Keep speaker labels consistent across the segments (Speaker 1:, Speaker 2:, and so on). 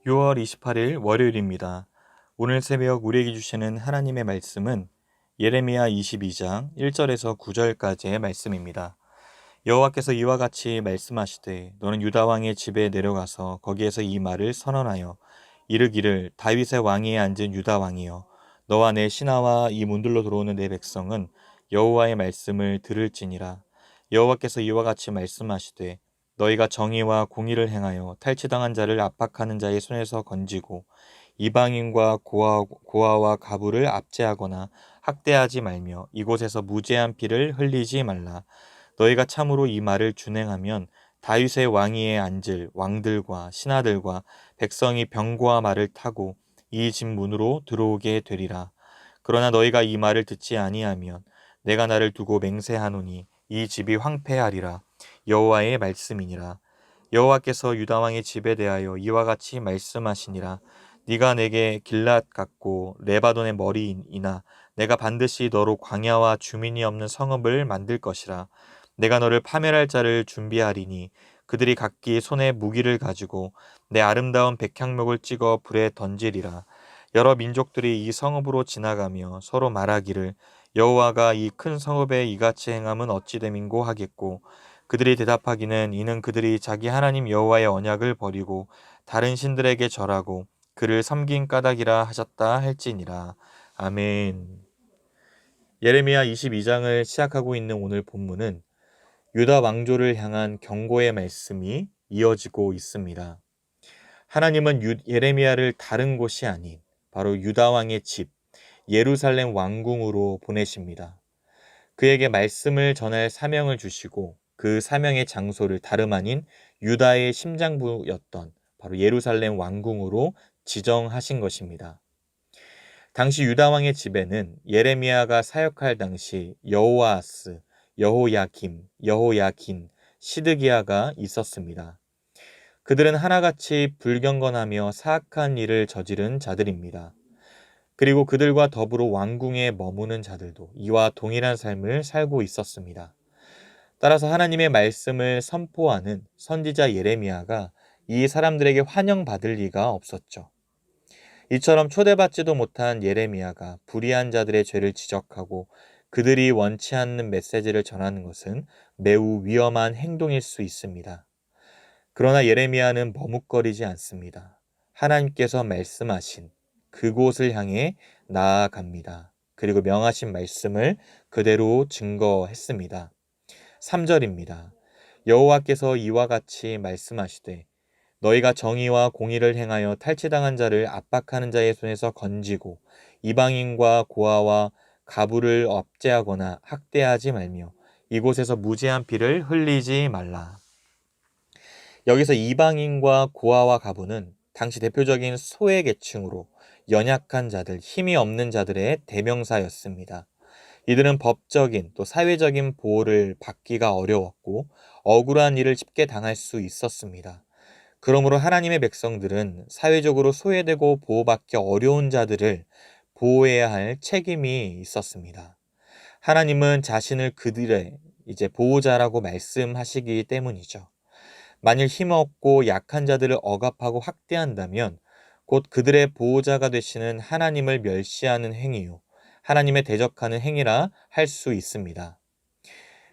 Speaker 1: 6월 28일 월요일입니다. 오늘 새벽 우리에게 주시는 하나님의 말씀은 예레미야 22장 1절에서 9절까지의 말씀입니다. 여호와께서 이와 같이 말씀하시되 너는 유다 왕의 집에 내려가서 거기에서 이 말을 선언하여 이르기를 다윗의 왕위에 앉은 유다 왕이여 너와 내 신하와 이 문들로 들어오는 내 백성은 여호와의 말씀을 들을지니라. 여호와께서 이와 같이 말씀하시되 너희가 정의와 공의를 행하여 탈취당한 자를 압박하는 자의 손에서 건지고 이방인과 고아와 가부를 압제하거나 학대하지 말며 이곳에서 무죄한 피를 흘리지 말라. 너희가 참으로 이 말을 준행하면 다윗의 왕위에 앉을 왕들과 신하들과 백성이 병거와 말을 타고 이 집 문으로 들어오게 되리라. 그러나 너희가 이 말을 듣지 아니하면 내가 나를 두고 맹세하노니 이 집이 황폐하리라. 여호와의 말씀이니라. 여호와께서 유다 왕의 집에 대하여 이와 같이 말씀하시니라. 네가 내게 길랏 같고 레바논의 머리이나 내가 반드시 너로 광야와 주민이 없는 성읍을 만들 것이라. 내가 너를 파멸할 자를 준비하리니 그들이 각기 손에 무기를 가지고 내 아름다운 백향목을 찍어 불에 던지리라. 여러 민족들이 이 성읍으로 지나가며 서로 말하기를 여호와가 이 큰 성읍에 이같이 행함은 어찌 됨인고 하겠고 그들이 대답하기는 이는 그들이 자기 하나님 여호와의 언약을 버리고 다른 신들에게 절하고 그를 섬긴 까닭이라 하셨다 할지니라. 아멘. 예레미야 22장을 시작하고 있는 오늘 본문은 유다 왕조를 향한 경고의 말씀이 이어지고 있습니다. 하나님은 예레미야를 다른 곳이 아닌 바로 유다 왕의 집 예루살렘 왕궁으로 보내십니다. 그에게 말씀을 전할 사명을 주시고 그 사명의 장소를 다름 아닌 유다의 심장부였던 바로 예루살렘 왕궁으로 지정하신 것입니다. 당시 유다 왕의 집에는 예레미야가 사역할 당시 여호아스, 여호야김, 여호야긴, 시드기야가 있었습니다. 그들은 하나같이 불경건하며 사악한 일을 저지른 자들입니다. 그리고 그들과 더불어 왕궁에 머무는 자들도 이와 동일한 삶을 살고 있었습니다. 따라서 하나님의 말씀을 선포하는 선지자 예레미야가 이 사람들에게 환영받을 리가 없었죠. 이처럼 초대받지도 못한 예레미야가 불의한 자들의 죄를 지적하고 그들이 원치 않는 메시지를 전하는 것은 매우 위험한 행동일 수 있습니다. 그러나 예레미야는 머뭇거리지 않습니다. 하나님께서 말씀하신 그곳을 향해 나아갑니다. 그리고 명하신 말씀을 그대로 증거했습니다. 3절입니다. 여호와께서 이와 같이 말씀하시되 너희가 정의와 공의를 행하여 탈취당한 자를 압박하는 자의 손에서 건지고 이방인과 고아와 가부를 압제하거나 학대하지 말며 이곳에서 무죄한 피를 흘리지 말라. 여기서 이방인과 고아와 가부는 당시 대표적인 소외 계층으로 연약한 자들, 힘이 없는 자들의 대명사였습니다. 이들은 법적인 또 사회적인 보호를 받기가 어려웠고 억울한 일을 쉽게 당할 수 있었습니다. 그러므로 하나님의 백성들은 사회적으로 소외되고 보호받기 어려운 자들을 보호해야 할 책임이 있었습니다. 하나님은 자신을 그들의 보호자라고 말씀하시기 때문이죠. 만일 힘없고 약한 자들을 억압하고 학대한다면 곧 그들의 보호자가 되시는 하나님을 멸시하는 행위요. 하나님에 대적하는 행위라 할 수 있습니다.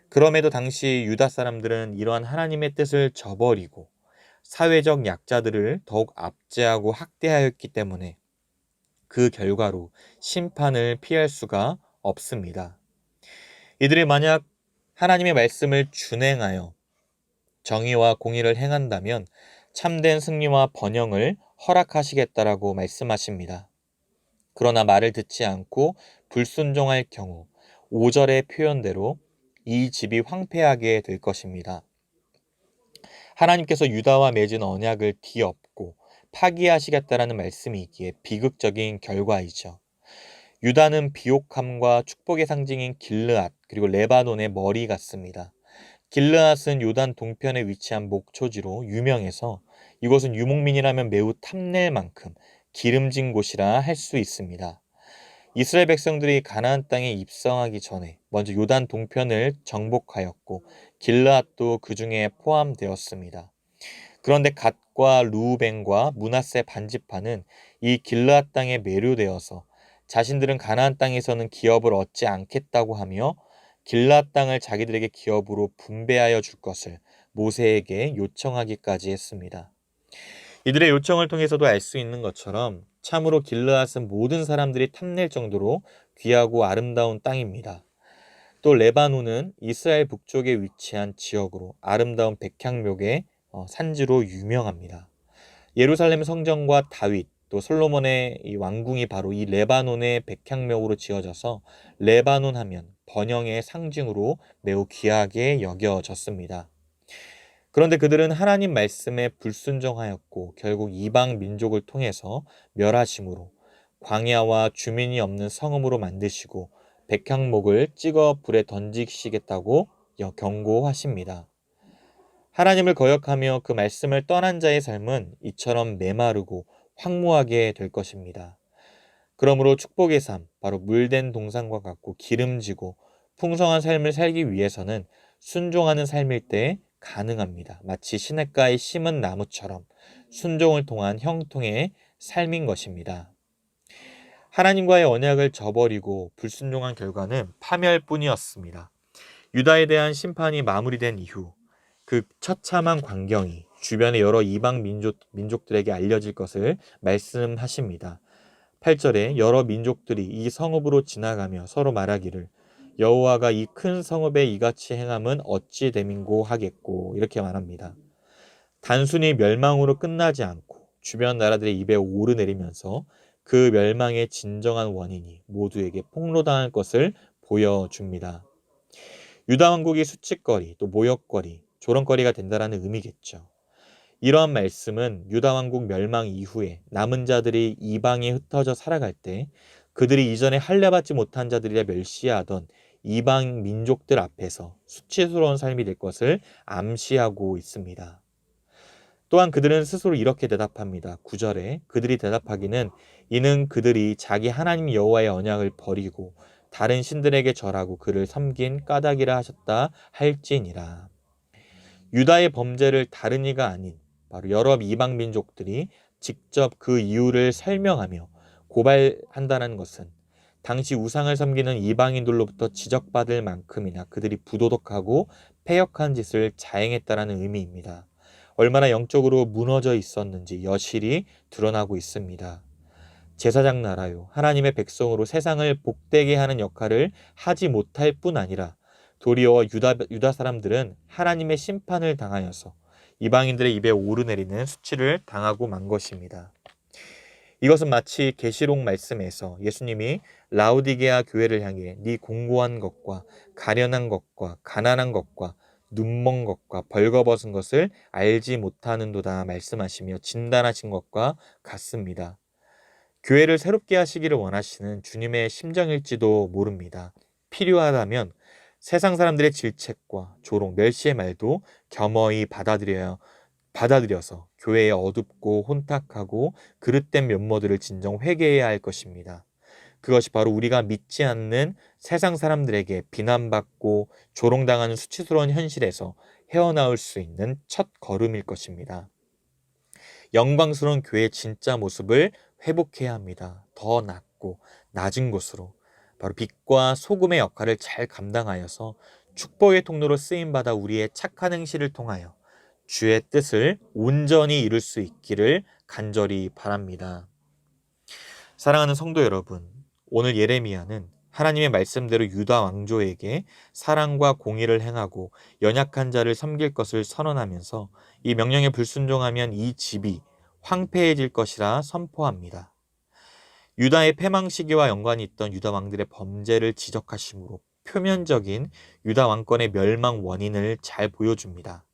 Speaker 1: 그럼에도 당시 유다 사람들은 이러한 하나님의 뜻을 저버리고 사회적 약자들을 더욱 압제하고 학대하였기 때문에 그 결과로 심판을 피할 수가 없습니다. 이들이 만약 하나님의 말씀을 준행하여 정의와 공의를 행한다면 참된 승리와 번영을 허락하시겠다라고 말씀하십니다. 그러나 말을 듣지 않고 불순종할 경우 5절의 표현대로 이 집이 황폐하게 될 것입니다. 하나님께서 유다와 맺은 언약을 뒤엎고 파기하시겠다라는 말씀이 있기에 비극적인 결과이죠. 유다는 비옥함과 축복의 상징인 길르앗 그리고 레바논의 머리 같습니다. 길르앗은 요단 동편에 위치한 목초지로 유명해서 이곳은 유목민이라면 매우 탐낼 만큼 기름진 곳이라 할 수 있습니다. 이스라엘 백성들이 가나안 땅에 입성하기 전에 먼저 요단 동편을 정복하였고 길르앗도 그 중에 포함되었습니다. 그런데 갓과 루벤과 므낫세 반지파는 이 길르앗 땅에 매료되어서 자신들은 가나안 땅에서는 기업을 얻지 않겠다고 하며 길르앗 땅을 자기들에게 기업으로 분배하여 줄 것을 모세에게 요청하기까지 했습니다. 이들의 요청을 통해서도 알 수 있는 것처럼 참으로 길르앗은 모든 사람들이 탐낼 정도로 귀하고 아름다운 땅입니다. 또 레바논은 이스라엘 북쪽에 위치한 지역으로 아름다운 백향목의 산지로 유명합니다. 예루살렘 성전과 다윗 또 솔로몬의 이 왕궁이 바로 이 레바논의 백향목으로 지어져서 레바논 하면 번영의 상징으로 매우 귀하게 여겨졌습니다. 그런데 그들은 하나님 말씀에 불순종하였고 결국 이방 민족을 통해서 멸하심으로 광야와 주민이 없는 성읍으로 만드시고 백향목을 찍어 불에 던지시겠다고 경고하십니다. 하나님을 거역하며 그 말씀을 떠난 자의 삶은 이처럼 메마르고 황무하게 될 것입니다. 그러므로 축복의 삶, 바로 물된 동산과 같고 기름지고 풍성한 삶을 살기 위해서는 순종하는 삶일 때 가능합니다. 마치 시냇가에 심은 나무처럼 순종을 통한 형통의 삶인 것입니다. 하나님과의 언약을 저버리고 불순종한 결과는 파멸뿐이었습니다. 유다에 대한 심판이 마무리된 이후 그 처참한 광경이 주변의 여러 이방 민족들에게 알려질 것을 말씀하십니다. 8절에 여러 민족들이 이 성읍으로 지나가며 서로 말하기를 여호와가 이 큰 성읍에 이같이 행함은 어찌 됨인고 하겠고 이렇게 말합니다. 단순히 멸망으로 끝나지 않고 주변 나라들의 입에 오르내리면서 그 멸망의 진정한 원인이 모두에게 폭로당할 것을 보여줍니다. 유다 왕국이 수치거리, 또 모욕거리, 조롱거리가 된다라는 의미겠죠. 이러한 말씀은 유다 왕국 멸망 이후에 남은 자들이 이방에 흩어져 살아갈 때 그들이 이전에 할례받지 못한 자들이라 멸시하던 이방 민족들 앞에서 수치스러운 삶이 될 것을 암시하고 있습니다. 또한 그들은 스스로 이렇게 대답합니다. 9절에 그들이 대답하기는 이는 그들이 자기 하나님 여호와의 언약을 버리고 다른 신들에게 절하고 그를 섬긴 까닭이라 하셨다 할지니라. 유다의 범죄를 다른 이가 아닌 바로 여러 이방 민족들이 직접 그 이유를 설명하며 고발한다는 것은 당시 우상을 섬기는 이방인들로부터 지적받을 만큼이나 그들이 부도덕하고 패역한 짓을 자행했다라는 의미입니다. 얼마나 영적으로 무너져 있었는지 여실히 드러나고 있습니다. 제사장 나라요, 하나님의 백성으로 세상을 복되게 하는 역할을 하지 못할 뿐 아니라 도리어 유다 사람들은 하나님의 심판을 당하여서 이방인들의 입에 오르내리는 수치를 당하고 만 것입니다. 이것은 마치 계시록 말씀에서 예수님이 라오디게아 교회를 향해 네 공고한 것과 가련한 것과 가난한 것과 눈먼 것과 벌거벗은 것을 알지 못하는도다 말씀하시며 진단하신 것과 같습니다. 교회를 새롭게 하시기를 원하시는 주님의 심정일지도 모릅니다. 필요하다면 세상 사람들의 질책과 조롱, 멸시의 말도 겸허히 받아들여서 교회의 어둡고 혼탁하고 그릇된 면모들을 진정 회개해야 할 것입니다. 그것이 바로 우리가 믿지 않는 세상 사람들에게 비난받고 조롱당하는 수치스러운 현실에서 헤어나올 수 있는 첫 걸음일 것입니다. 영광스러운 교회의 진짜 모습을 회복해야 합니다. 더 낮고 낮은 곳으로 바로 빛과 소금의 역할을 잘 감당하여서 축복의 통로로 쓰임받아 우리의 착한 행실을 통하여 주의 뜻을 온전히 이룰 수 있기를 간절히 바랍니다. 사랑하는 성도 여러분, 오늘 예레미야는 하나님의 말씀대로 유다 왕조에게 사랑과 공의를 행하고 연약한 자를 섬길 것을 선언하면서 이 명령에 불순종하면 이 집이 황폐해질 것이라 선포합니다. 유다의 패망 시기와 연관이 있던 유다 왕들의 범죄를 지적하심으로 표면적인 유다 왕권의 멸망 원인을 잘 보여줍니다.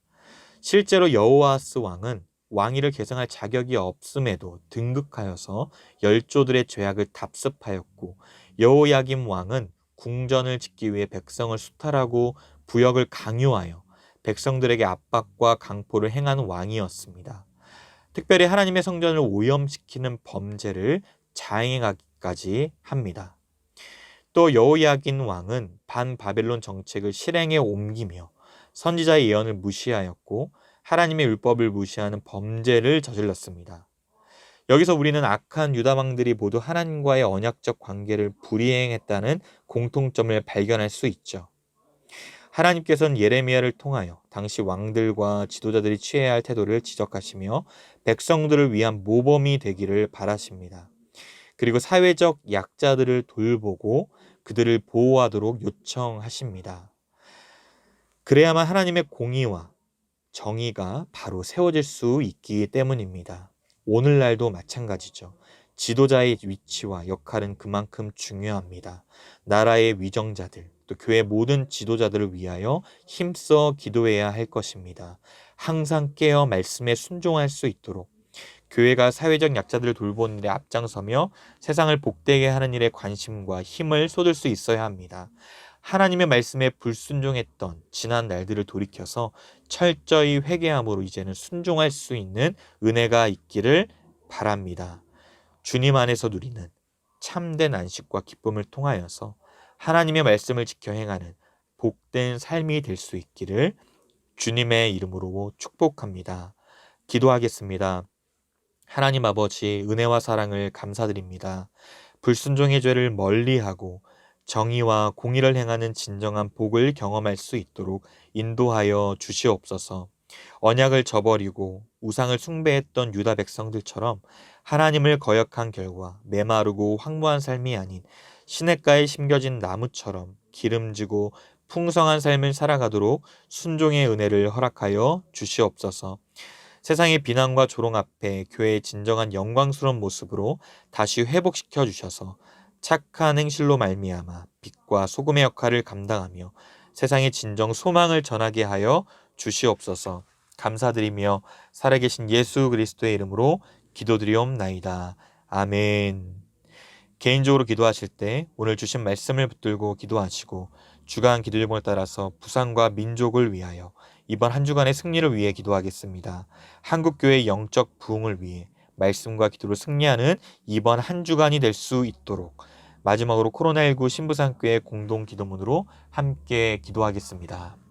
Speaker 1: 실제로 여호아스 왕은 왕위를 계승할 자격이 없음에도 등극하여서 열조들의 죄악을 답습하였고 여호야김 왕은 궁전을 짓기 위해 백성을 수탈하고 부역을 강요하여 백성들에게 압박과 강포를 행한 왕이었습니다. 특별히 하나님의 성전을 오염시키는 범죄를 자행하기까지 합니다. 또 여호야긴 왕은 반바벨론 정책을 실행에 옮기며 선지자의 예언을 무시하였고 하나님의 율법을 무시하는 범죄를 저질렀습니다. 여기서 우리는 악한 유다왕들이 모두 하나님과의 언약적 관계를 불이행했다는 공통점을 발견할 수 있죠. 하나님께서는 예레미야를 통하여 당시 왕들과 지도자들이 취해야 할 태도를 지적하시며 백성들을 위한 모범이 되기를 바라십니다. 그리고 사회적 약자들을 돌보고 그들을 보호하도록 요청하십니다. 그래야만 하나님의 공의와 정의가 바로 세워질 수 있기 때문입니다. 오늘날도 마찬가지죠. 지도자의 위치와 역할은 그만큼 중요합니다. 나라의 위정자들, 또 교회 모든 지도자들을 위하여 힘써 기도해야 할 것입니다. 항상 깨어 말씀에 순종할 수 있도록 교회가 사회적 약자들을 돌보는 일에 앞장서며 세상을 복되게 하는 일에 관심과 힘을 쏟을 수 있어야 합니다. 하나님의 말씀에 불순종했던 지난 날들을 돌이켜서 철저히 회개함으로 이제는 순종할 수 있는 은혜가 있기를 바랍니다. 주님 안에서 누리는 참된 안식과 기쁨을 통하여서 하나님의 말씀을 지켜 행하는 복된 삶이 될 수 있기를 주님의 이름으로 축복합니다. 기도하겠습니다. 하나님 아버지, 은혜와 사랑을 감사드립니다. 불순종의 죄를 멀리하고 정의와 공의를 행하는 진정한 복을 경험할 수 있도록 인도하여 주시옵소서. 언약을 저버리고 우상을 숭배했던 유다 백성들처럼 하나님을 거역한 결과 메마르고 황무한 삶이 아닌 시냇가에 심겨진 나무처럼 기름지고 풍성한 삶을 살아가도록 순종의 은혜를 허락하여 주시옵소서. 세상의 비난과 조롱 앞에 교회의 진정한 영광스러운 모습으로 다시 회복시켜 주셔서 착한 행실로 말미암아 빛과 소금의 역할을 감당하며 세상의 진정 소망을 전하게 하여 주시옵소서. 감사드리며 살아계신 예수 그리스도의 이름으로 기도드리옵나이다. 아멘. 개인적으로 기도하실 때 오늘 주신 말씀을 붙들고 기도하시고 주간 기도 제목을 따라서 부산과 민족을 위하여 이번 한 주간의 승리를 위해 기도하겠습니다. 한국교회의 영적 부흥을 위해 말씀과 기도로 승리하는 이번 한 주간이 될 수 있도록 마지막으로 코로나19 신부산교회 공동 기도문으로 함께 기도하겠습니다.